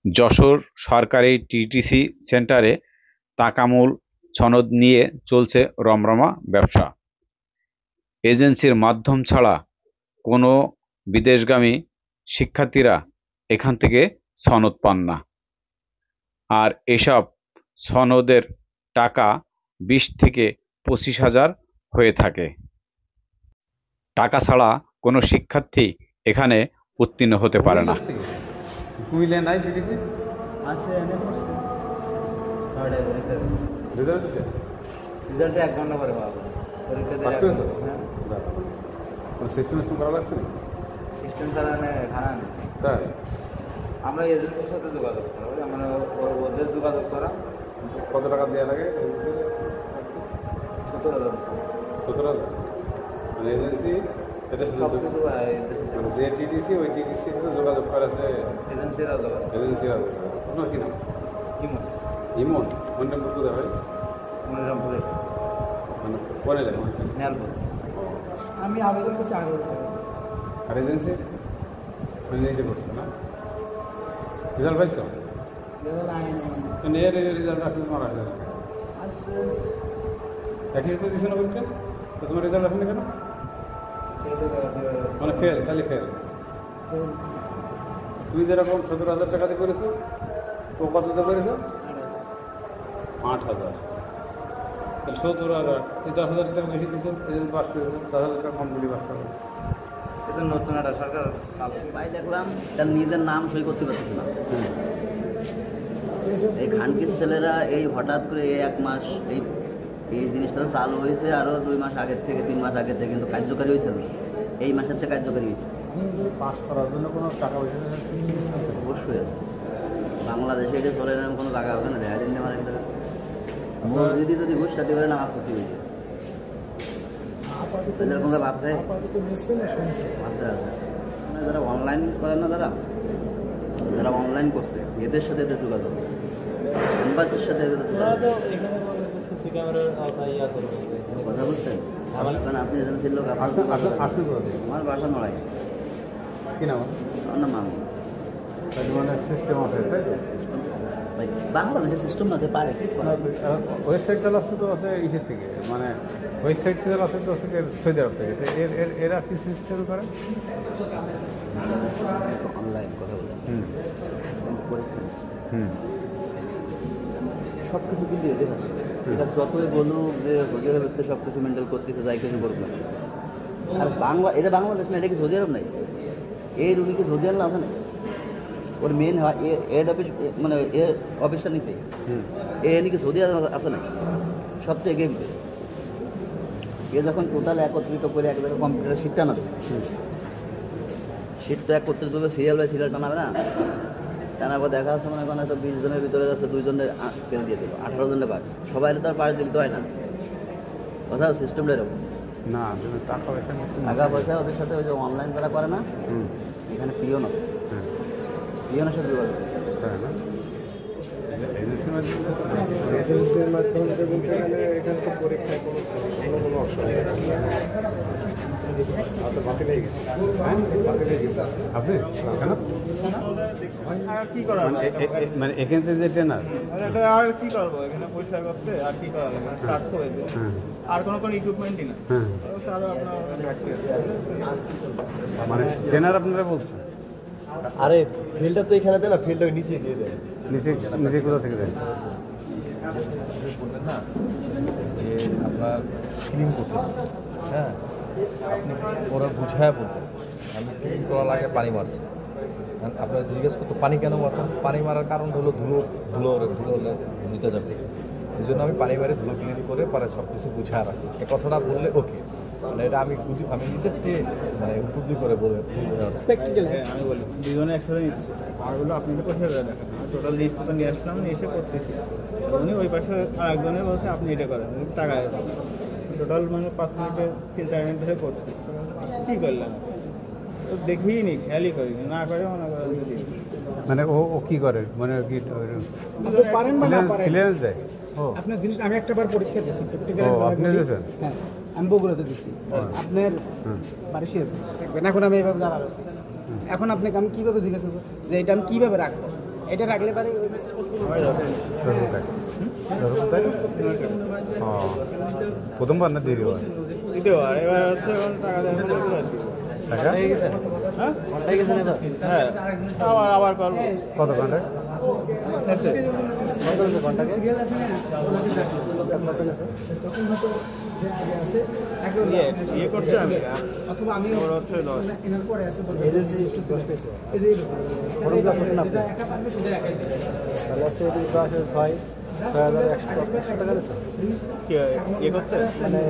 যশোর সরকারি টিটিসি সেন্টারে তাকামুল সনদ নিয়ে চলছে রমরমা ব্যবসা। এজেন্সির মাধ্যম ছাড়া কোনো বিদেশগামী শিক্ষার্থীরা এখান থেকে সনদ পান না। আর এসব সনদের টাকা 20 থেকে 25,000 হয়ে থাকে। টাকা ছাড়া কোনো শিক্ষার্থী এখানে উত্তীর্ণ হতে পারে না। কুমিল্লা নাই টিটিসি আছে এনে করছে রেজাল্ট দিছে রেজাল্টে 1 ঘন্টা পরে পাবো পরীক্ষা দিয়ে পাস করেছো হ্যাঁ কোনো সিস্টেম করা লাগছে না সিস্টেম চালানে খানা নেই তাই আমরা এজেন্সির সাথে যোগাযোগ করা আমরা ওদের যোগাযোগ করা কত টাকা দেওয়া লাগে 17,000 17,000 মানে এজেন্সি এদের সাথে মানে যে টিটিসি ওই টিটিসির সাথে যোগাযোগ করা আছে এজেন্সিরা এজেন্সিরা আপনার কি নাম ইমন ইমন মন্ডলপুর কোথায় ভাই মনিরামপুরে মানে কোনে লাগে নেয়ালপুর আমি আবেদন করছি 8,000 টাকা আর এজেন্সির মানে নিজে করছে না রেজাল্ট পাইছো রেজাল্ট আইনি মানে এর রেজাল্ট আসছে তোমার আসছে আসলে একই সাথে দিছো না পরীক্ষা তো তোমার রেজাল্ট আসেনি কেন মানে ফেল তাহলে ফেল তুমি যেরকম 17,000 টাকা দিয়ে করেছো ও কততে করেছো 8,000 তাহলে 17,000 এই 10,000 টাকা বেশি দিয়েছো এজেন্ট পাস করেছো 10,000 টাকা কম দিলে পাস করবে এটা নতুন একটা সরকার ভাই দেখলাম তার নিজের নাম সই করতে পারতেছে না। এই খানকির ছেলেরা এই হঠাৎ করে এই 1 মাস এই জিনিসটা চালু হয়েছে, আরও 2 মাস আগের থেকে 3 মাস আগের থেকে, কিন্তু কার্যকারী হয়েছে না। এই মাসের থেকে কার্যকারী হয়েছে। পাস করার জন্য কোনো টাকা পয়সা অবশ্যই আছে। বাংলাদেশে এটা চলে না, কোনো জায়গা হবে না, দেখা দিন আমার ভিতরে মসজিদে যদি ঘুষ খাতে পারে নামাজ পড়তে হয়েছে এরকম ভাবতে ভাবতে আছে। মানে যারা অনলাইন করে না, যারা অনলাইন করছে এদের সাথে এদের যোগাযোগ, এম্বাসির সাথে এদের যোগাযোগ। কথা বুঝছেন? কারণ আপনি এজেন্সির লোক, আমার বাসা নড়াই। কি নাম আমার নাম মামুন। মানে সিস্টেম আছে তাই তো? ভাই বাংলাদেশের সিস্টেম না পারে কি ওয়েবসাইট চালাচ্ছে তো আছে ইসের থেকে, মানে ওয়েবসাইট চালাচ্ছে তো আছে সৌদি আরব থেকে। এরা কি সিস্টেম করে অনলাইন কথা বলেন। সব কিছু কিন্তু এদের হাতে। এটা যতই বলুক যে সৌদি আরবের সব কিছু মেনটেন করতেছে, যাই কিছু করুক না। আর এটা বাংলাদেশ না, এটা কি সৌদি আরব নাই? এর উনি কি সৌদি আরব আছে না? ওর মেন হেড অফিস, মানে এর অফিসটা নিচে এ নাকি সৌদি আরব আছে না, সবচেয়ে এগিয়ে দিতে। এ যখন টোটাল একত্রিত করে এক জায়গায় কম্পিউটার শিট টানাবে, শিট তো একত্রিত করবে, সিরিয়াল বাই সিরিয়াল টানাবে না। টানার পর দেখা যাচ্ছে মনে করেন হয়তো 20 জনের ভিতরে যাচ্ছে 2 জনের ফেল দিয়ে দেবো, 18 জনের পাস। সবাই তো আর পাস দিলে তো হয় না। কথা সিস্টেমটা এরকম না, টাকা পয়সা ওদের সাথে ওই যে অনলাইন যারা করে না, এখানে পিওন আছে, পিওনের সাথে যোগাযোগ এজেন্সির মাধ্যমে বলতে গেলে এখানে তো পরীক্ষায় কোনো অসুবিধা আপনি কেন আর কি করার মানে এখান থেকে যে ট্রেনার আর কি করবো এখানে পরিষ্কার করতে, আর কি করা লাগবে, চার্জ করে দেবে। আর কোনো ইকুইপমেন্টই না, আরও আপনার মানে ট্রেনার আপনারা বলছেন? আরে ফিল্ডটা তো এখানে দেয় না, ফিল্ডটা নিচে দিয়ে দেয়। নিচে কোথা থেকে দেয়? বললেন না যে আপনার ক্লিন করতে, হ্যাঁ আপনি ওরা বুঝায় বলতেন আমি ক্লিন করার আগে পানি মারছি। আপনার জিজ্ঞেস করতো পানি কেন মারছেন? পানি মারার কারণ হলো ধুলো হলে নিতে যাবে, এই জন্য আমি পানি মারে ধুলো ক্লিন করে পরে সব কিছু বুঝায় রাখছি। এ কথাটা বললে ওকে, মানে এটা আমি নিজের থেকে মানে উপলব্ধি করে বলে প্র্যাকটিক্যাল। আমি বলি 2 জনে একসাথে নিচ্ছে, আর হলো আপনাকে পয়সা দেওয়া দেখা টোটাল লিস্ট মতো নিয়ে আসলাম, এসে করতেছি। উনি ওই পাশে আর একজনের বলছে আপনি এটা করেন, টাকা টোটাল মানে 5 মিনিটে 3-4 মিনিট ধরে করছি। কী করলাম তো দেখিই নি, খেয়ালই করিনি, না করে মনে করেন যদি মানে ও কি করে, মানে কি ক্লিয়ারেন্স দেয়? আপনার জিনিস আমি একটাবার পরীক্ষা দিয়েছি প্র্যাকটিক্যাল। আপনি দিয়েছেন? হ্যাঁ, আমি বগুড়াতে দিয়েছি। আপনার বাড়ি দেখবেন, এখন আমি এইভাবে দাঁড়া রয়েছি। এখন আপনাকে আমি কীভাবে জিজ্ঞাসা করবো যে এটা আমি কীভাবে রাখবো? এটা রাখলে পারে ওই প্রথমবার না দেরি হয় দ্বিতীয়বার এবার হচ্ছে এখন টাকা দেওয়া টাকা হ্যাঁ হ্যাঁ আবার আবার করবো কত ঘন্টা ইয়ে করছে আমি অথবা আমি ওর হচ্ছে লস এনার পরে আছে এজেন্সি একটু দোষ পেয়েছে এই যে ফর্মটা করছেন আপনি একটা পারবে শুধু রাখাই দেবে তাহলে আছে এদিকে তো আসে 6,100 টাকা দিচ্ছে কি ইয়ে করতে মানে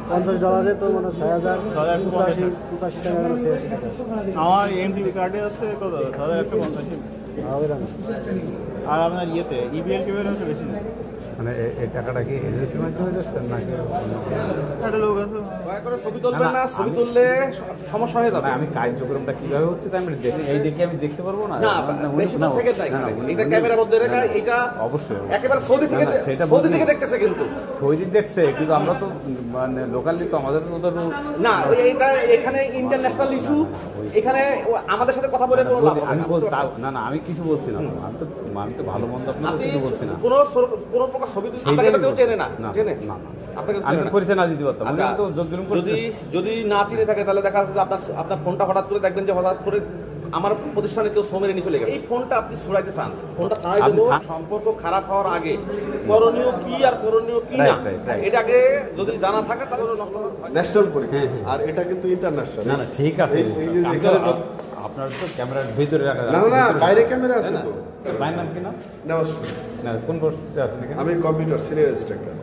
$50 তো মানে 6,085 টাকা গেল 86 টাকা আমার এমটিভি কার্ডে হচ্ছে কত 6,150 হবে না আর আপনার ইয়েতে ইবিএল টিবিএল হচ্ছে বেশি না মানে এই টাকাটা কি এজেন্সির মাধ্যমে যাচ্ছে নাকি একটা লোক আছে ছবি তুলবেন না, ছবি তুললে সমস্যা হয়ে যাবে। আমি কার্যক্রমটা কিভাবে হচ্ছে তাই আমি এই দেখে আমি দেখতে পারবো না না, বেশি দূর থেকে যায় না। এটা ক্যামেরার মধ্যে রেখা, এটা অবশ্যই একেবারে সৌদি থেকে না, সেটা সৌদি বুঝি। থেকে দেখতেছে কিন্তু ছবি দেখছে কিন্তু আমরা তো মানে লোকালি তো আমাদের তো না, এইটা এখানে ইন্টারন্যাশনাল ইস্যু, এখানে আমাদের সাথে কথা বলে কোনো লাভ হবে আমি না। না না আমি কিছু বলছি না আমি তো ভালো মন্দ আপনাকে আপনি কিছু বলছি না কোনো প্রকার ছবি আপনাকে তো কেউ চেনে না, চেনে না আপনাকে আমি চেনে তো না। পরিচয় না দিতে পারতাম আচ্ছা, আমি তো জোর জুলুম করছি যদি না চিনে থাকে তাহলে দেখা যাচ্ছে যে আপনার ফোনটা হঠাৎ করে দেখবেন যে হঠাৎ করে আমার প্রতিষ্ঠানে কেউ সোমেরে নিয়ে চলে গেছে। এই ফোনটা আপনি ছড়াইতে চান, ফোনটা ছাড়াই দেবো। সম্পর্ক খারাপ হওয়ার আগে করণীয় কি আর করণীয় কি না, Right. এটাকে যদি জানা থাকে তাহলে নষ্ট করা ন্যাশনাল পরীক্ষা আর এটা কিন্তু ইন্টারন্যাশনাল। না না ঠিক আছে এই যে আমি এখানে তো- আপনার তো ক্যামেরার ভিতরে রাখা না না না, বাইরে ক্যামেরা আছে তো। ভাইয়ের নাম কি নাম নেওয়ার না কোন কোর্সে আছেন এখানে আমি কম্পিউটার সিনিয়র ইনস্ট্রাক্টর।